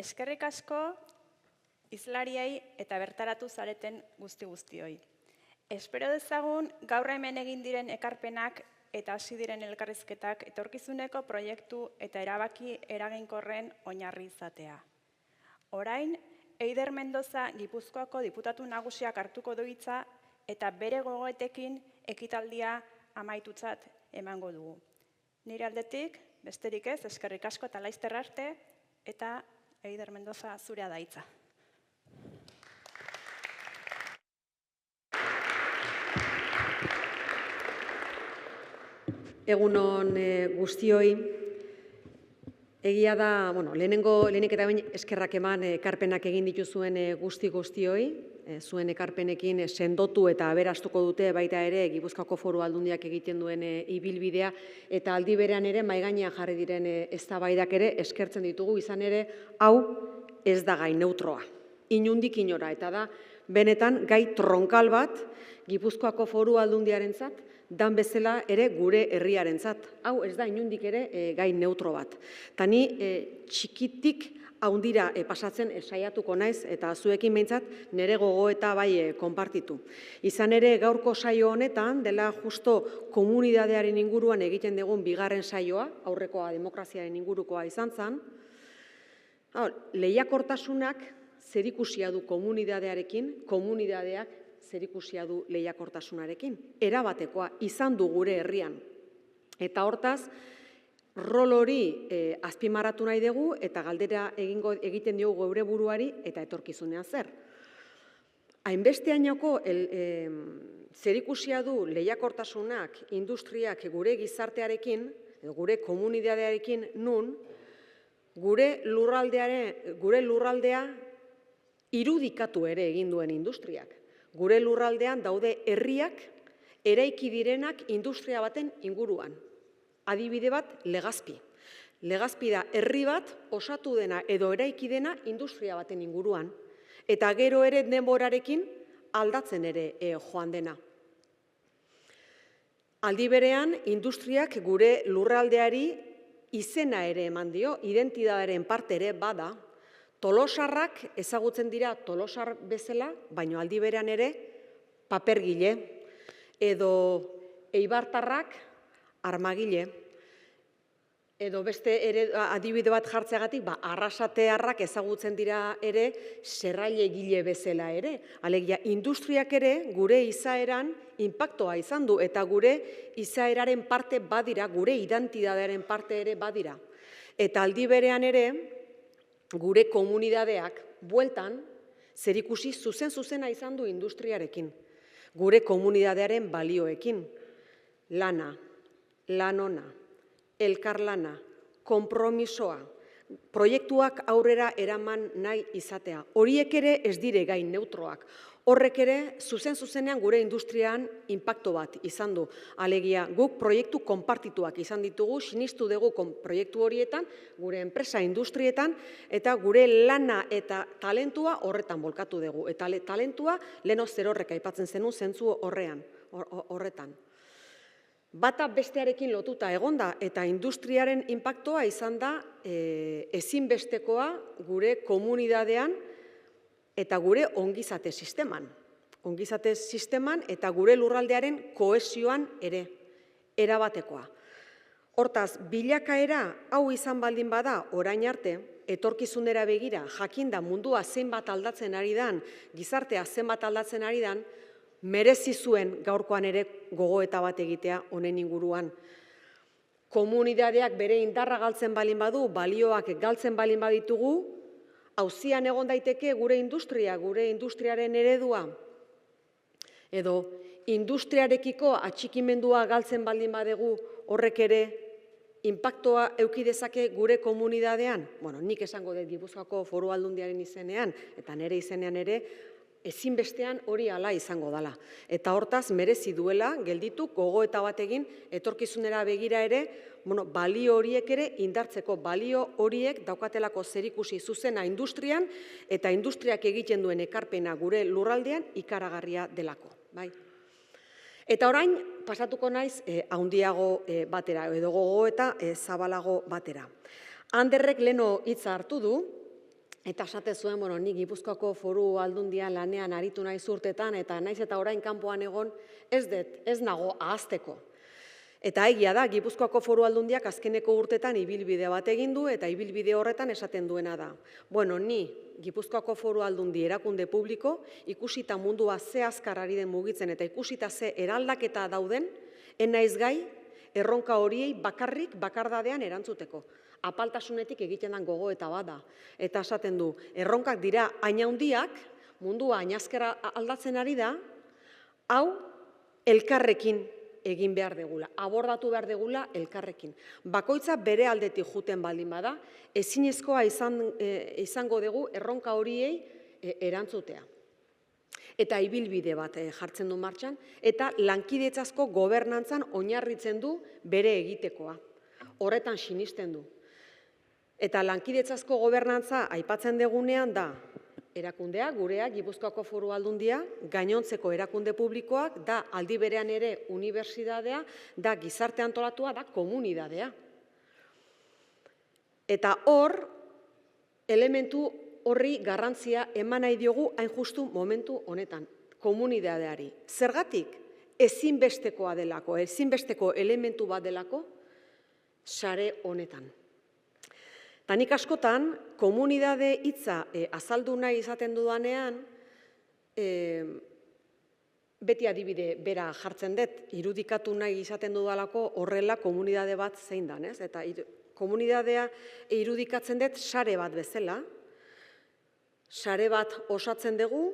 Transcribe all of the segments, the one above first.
Eskerrik asko hizlariei eta bertaratu zareten guztioi. Espero dezagun gaur hemen egin diren ekarpenak eta hasi diren elkarrizketak etorkizuneko proiektu eta erabaki eraginkorren oinarri izatea. Orain, Eider Mendoza Gipuzkoako diputatu nagusiak hartuko du hitza eta bere gogoetekin ekitaldia amaitutzat emango dugu. Nire aldetik, besterik ez, eskerrik asko eta laizter arte, eta Eider Mendoza zurea da hitza. Egunon guztioi, egia da, lehenik eta bain eskerrak eman ekarpenak egin dituzuen guztioi, zuen ekarpenekin sendotu eta aberastuko dute baita ere Gipuzkoako Foru Aldundiak egiten duen ibilbidea eta aldi berean ere mahai gainean jarri diren eztabaidak ere eskertzen ditugu, izan ere hau ez da gai neutroa, inondik inora, eta da benetan gai tronkal bat Gipuzkoako Foru Aldundiarentzat, dan bezala ere gure herriarentzat. Hau ez da inondik ere gai neutro bat. Ta ni txikitik haundira pasatzen saiatuko naiz eta zuekin behintzat nire gogoeta bai konpartitu. Izan ere gaurko saio honetan, dela justo komunidadearen inguruan egiten dugun bigarren saioa, aurrekoa demokraziaren ingurukoa izan zen, lehiakortasunak zerikusia du komunidadearekin, komunidadeak zerikusia du lehiakortasunarekin. Erabatekoa izan du gure herrian. Eta hortaz, rol hori azpimarratu nahi dugu eta galdera egiten diogu geure buruari eta etorkizunean zer. Hainbesteainoko zerikusia du lehiakortasunak, industriak gure gizartearekin, gure komunidadearekin nun, gure lurraldea irudikatu ere egin duen industriak. Gure lurraldean daude herriak eraiki direnak industria baten inguruan. Adibide bat, Legazpi. Legazpi da herri bat osatu dena edo eraiki dena industria baten inguruan. Eta gero ere denborarekin aldatzen ere joan dena. Aldi berean, industriak gure lurraldeari izena ere eman dio, identitatearen parte ere bada. Tolosarrak ezagutzen dira Tolosar bezala, baino aldi berean ere papergile, edo eibartarrak armagile, edo beste adibide bat jartzeagatik, arrasatearrak ezagutzen dira ere serrailegile bezala ere. Alegia, industriak ere gure izaeran inpaktoa izan du eta gure izaeraren parte badira, gure identitatearen parte ere badira. Eta aldi berean ere, gure komunidadeak bueltan zerikusi zuzena izan du industriarekin, gure komunidadearen balioekin, lana, lanona, elkarlana, konpromisoa, proiektuak aurrera eraman nahi izatea. Horiek ere ez dire gai neutroak. Horrek ere zuzenean gure industrian inpakto bat izan du. Alegia, guk proiektu konpartituak izan ditugu, sinistu dugu proiektu horietan, gure enpresa industrietan, eta gure lana eta talentua horretan bolkatu dugu. Eta talentua leheno zerorrek aipatzen zenun zentzu horretan. Bata bestearekin lotuta egonda eta industriaren inpaktoa izan da ezinbestekoa gure komunidadean eta gure ongizate sisteman. Ongizate sisteman eta gure lurraldearen kohesioan ere, erabatekoa. Hortaz, bilakaera hau izan baldin bada orain arte, etorkizunera begira, jakinda mundua zenbat aldatzen ari dan, gizartea zenbat aldatzen ari dan, merezi zuen gaurkoan ere gogoeta bat egitea honen inguruan. Komunidadeak bere indarra galtzen balin badu, balioak galtzen balin baditugu, auzian egon daiteke gure industriaren eredua, edo industriarekiko atxikimendua galtzen baldin badegu horrek ere inpaktoa eduki dezake gure komunidadean. Nik esango dut Gipuzkoako Foru Aldundiaren izenean, eta nire izenean ere, ezinbestean hori hala izango dela. Eta hortaz, merezi duela, gelditu, gogoeta bat egin, etorkizunera begira ere, balio horiek ere indartzeko, balio horiek daukatelako zerikusi zuzena industrian, eta industriak egiten duen ekarpena gure lurraldean ikaragarria delako. Eta orain, pasatuko naiz handiago batera, edo gogoeta zabalago batera. Anderrek leno hitza hartu du, Eta esate zuen, bueno, ni Gipuzkoako Foru Aldundian lanean aritu naiz urtetan, eta naiz eta orain kanpoan egon, ez nago ahazteko. Eta egia da, Gipuzkoako Foru Aldundiak azkeneko urtetan ibilbide bat egin du, eta ibilbide horretan esaten duena da. Bueno, ni Gipuzkoako Foru Aldundi erakunde publiko, ikusita mundua ze azkar ari den mugitzen, eta ikusita ze eraldaketa dauden, naiz gai, erronka horiei bakardadean erantzuteko. Apaltasunetik egiten den gogoeta bada. Eta esaten du, erronkak dira hain handiak, mundua hain azkar aldatzen ari da, hau elkarrekin egin behar degula, abordatu behar degula elkarrekin. Bakoitza bere aldetik juten baldin bada, ezinezkoa izango dugu erronka horiei erantzutea. Eta ibilbide bat jartzen du martxan, eta lankidetzazko gobernantzan oinarritzen du bere egitekoa. Horretan sinisten du. Eta lankidetzazko gobernantza aipatzen degunean da erakundea, gurea, Gipuzkoako Foru Aldundia, gainontzeko erakunde publikoak, da aldi berean ere unibertsitatea, da gizarte antolatua, da komunidadea. Eta hor, elementu horri garrantzia eman nahi diogu hain justu momentu honetan, komunidadeari. Zergatik? Ezinbestekoa delako, ezinbesteko elementu bat delako, sare honetan. Eta nik askotan, komunidade hitza azaldu nahi izaten dudanean, beti adibide bera jartzen dut, irudikatu nahi izaten dudalako horrela komunidade bat zein dan, ez? Eta komunidadea irudikatzen dut sare bat bezala, sare bat osatzen dugu,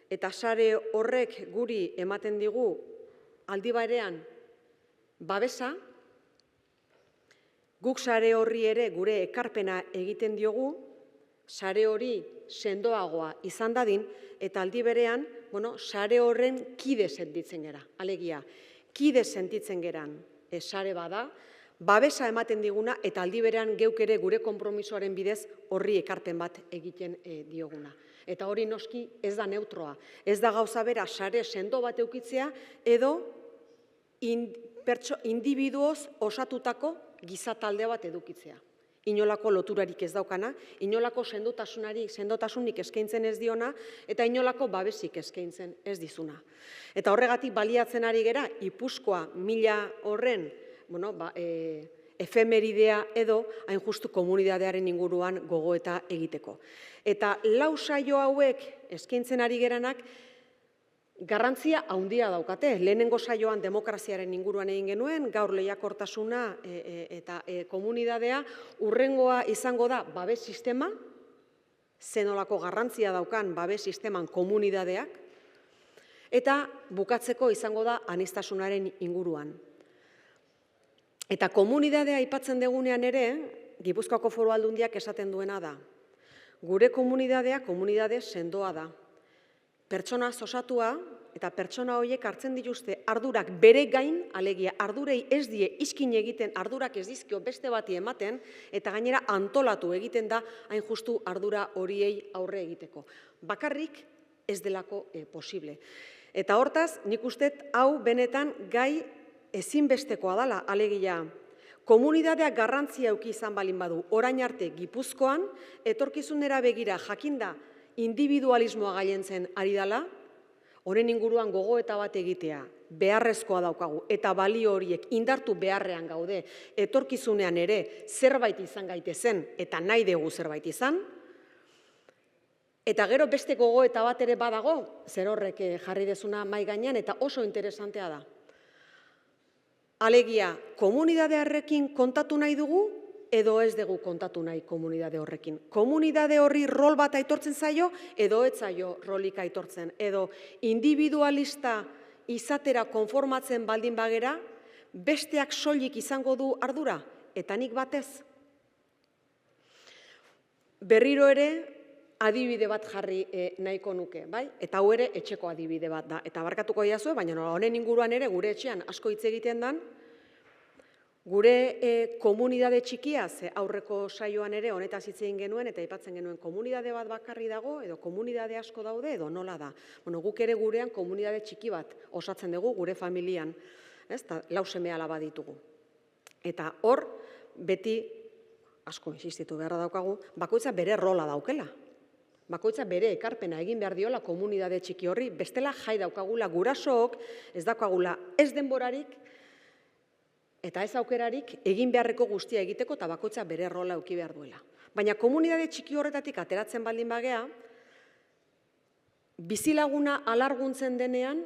eta sare horrek guri ematen digu aldi barean babesa, guk sare horri ere gure ekarpena egiten diogu, sare hori sendoagoa izan dadin, eta aldi berean, sare horren kide sentitzen gera. Alegia, kide sentitzen geran sare bada, babesa ematen diguna, eta aldi berean geuk ere gure konpromisoaren bidez horri ekarpen bat egiten dioguna. Eta hori noski ez da neutroa. Ez da gauza bera sare sendo bat eukitzea, edo individuoz osatutako gizatalde bat edukitzea. Inolako loturarik ez daukana, inolako sendotasunik eskaintzen ez diona, eta inolako babesik eskaintzen ez dizuna. Eta horregatik baliatzen ari gera, ipuzkoa 1000 horren, efemeridea edo hain justu komunidadearen inguruan gogoeta egiteko. Eta 4 saio hauek eskaintzen ari geranak, garrantzia handia daukate. Lehenengo saioan demokraziaren inguruan egin genuen, gaur lehiakortasuna eta komunidadea, hurrengoa izango da babes sistema, zenolako garrantzia daukan babes sisteman komunidadeak, eta bukatzeko izango da aniztasunaren inguruan. Eta komunidadea aipatzen degunean ere, Gipuzkoako Foru Aldundiak esaten duena da. Gure komunidadea komunidade sendoa da. Pertsona osatua eta pertsona horiek hartzen dituzte ardurak bere gain, alegia ardurei ez die iskin egiten, ardurak ez dizkio beste bati ematen, eta gainera antolatu egiten da hain justu ardura horiei aurre egiteko. Bakarrik ez delako posible. Eta hortaz, nik uste hau benetan gai ezinbestekoa dela, alegia. Komunidadeak garrantzia eduki izan balin badu, orain arte Gipuzkoan, etorkizunera begira jakinda individualismoa gailentzen ari dela, honen inguruan gogoeta bat egitea, beharrezkoa daukagu, eta balio horiek indartu beharrean gaude, etorkizunean ere zerbait izan gaitezen, eta nahi dugu zerbait izan, eta gero beste gogoeta bat ere badago, zer horrek jarri dezuna mai gainean, eta oso interesantea da. Alegia, komunidadearekin kontatu nahi dugu, edo ez dugu kontatu nahi komunidade horrekin. Komunidade horri rol bat aitortzen zaio, edo ez zaio rolik aitortzen. Edo individualista izatera konformatzen baldin bagera, besteak soilik izango du ardura, eta nik batez. Berriro ere, adibide bat jarri nahiko nuke, bai? Eta hau ere etxeko adibide bat da. Eta barkatuko diazue, baina honen inguruan ere gure etxean asko hitz egiten dan, gure komunidade txikia, ze aurreko saioan ere honetaz hitz egin genuen eta aipatzen genuen komunidade bat bakarri dago edo komunidade asko daude edo nola da. Guk ere gurean komunidade txiki bat osatzen dugu gure familian, ez? 4 seme-alaba ditugu. Eta hor beti asko insistitu beharra daukagu, bakoitza bere rola daukela. Bakoitza bere ekarpena egin behar diola komunitate txiki horri, bestela jai daukagula gurasook, ez daukagula ez denborarik, eta ez aukerarik egin beharreko guztia egiteko eta bakoitza bere rola eduki behar duela. Baina komunitate txiki horretatik ateratzen baldin bagea, bizilaguna alarguntzen denean,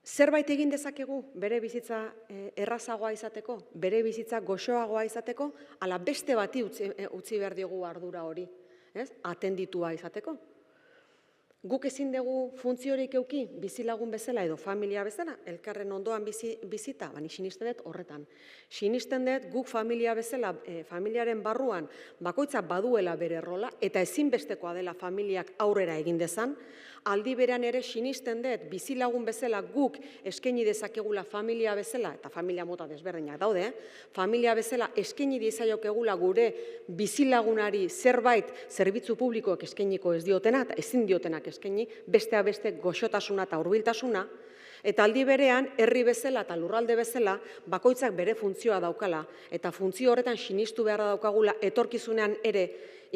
zerbait egin dezakegu bere bizitza errazagoa izateko, bere bizitza goxoagoa izateko, ala beste bati utzi behar diogu ardura hori, atenditua izateko. Guk ezin dugu funtziorik eduki bizilagun bezala edo familia bezala, elkarren ondoan bizita, baina sinisten dut horretan. Sinisten dut guk familia bezala, familiaren barruan bakoitza baduela bere rola eta ezinbestekoa dela familiak aurrera egin dezan, aldi berean ere sinisten dut bizilagun bezala guk eskaini dezakegula familia bezala, eta familia mota desberdinak daude, familia bezala eskaini diezaiokegula gure bizilagunari zerbait zerbitzu publikoek eskainiko ez diotena, eta ezin diotenak eskaini, besteak beste goxotasuna eta hurbiltasuna, eta aldi berean herri bezala eta lurralde bezala bakoitzak bere funtzioa daukala, eta funtzio horretan sinistu beharra daukagula etorkizunean ere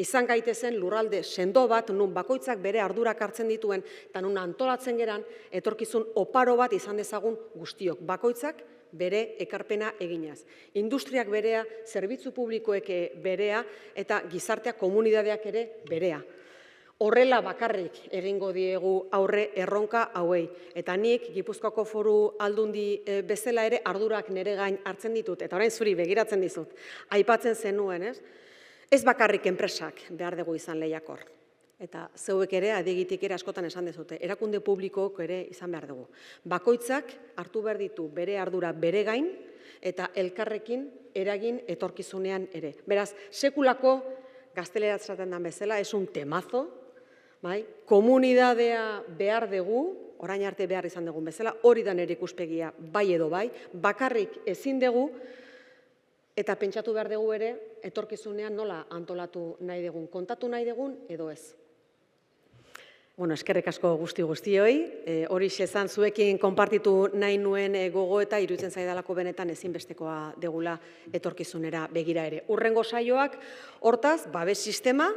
izan gaitezen lurralde sendo bat, nun bakoitzak bere ardurak hartzen dituen, eta nun antolatzen geran etorkizun oparo bat izan dezagun guztiok, bakoitzak bere ekarpena eginaz. Industriak berea, zerbitzu publikoek berea, eta gizartea komunitateak ere berea. Horrela bakarrik egingo diegu aurre erronka hauei. Eta nik Gipuzkoako Foru Aldundi bezala ere ardurak nire gain hartzen ditut, eta orain zuri begiratzen dizut, aipatzen zenuen, ez? Ez bakarrik enpresak behar dugu izan lehiakor. Eta zeuek ere, adigitik ere askotan esan dezute, erakunde publikook ere izan behar dugu. Bakoitzak hartu behar ditu bere ardura bere gain, eta elkarrekin eragin etorkizunean ere. Beraz, sekulako gazteleraz esaten den bezala, es un temazo, bai? Komunidadea behar dugu, orain arte behar izan dugun bezala, hori da nire ikuspegia bai edo bai, bakarrik ezin dugu, eta pentsatu behar dugu ere, etorkizunean nola antolatu nahi dugun, kontatu nahi dugun edo ez. Bueno, eskerrik asko guztioi, hori xezan zuekin konpartitu nahi nuen gogo eta iruditzen zaidalako benetan ezinbestekoa degula etorkizunera begira ere. Urrengo saioak, hortaz, babes sistema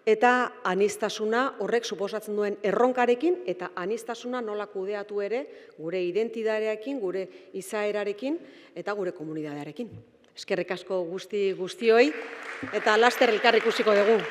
eta aniztasuna horrek suposatzen duen erronkarekin eta aniztasuna nola kudeatu ere gure identidadearekin, gure izaerarekin eta gure komunitatearekin. Eskerrik asko guztioi eta laster elkar ikusiko dugu.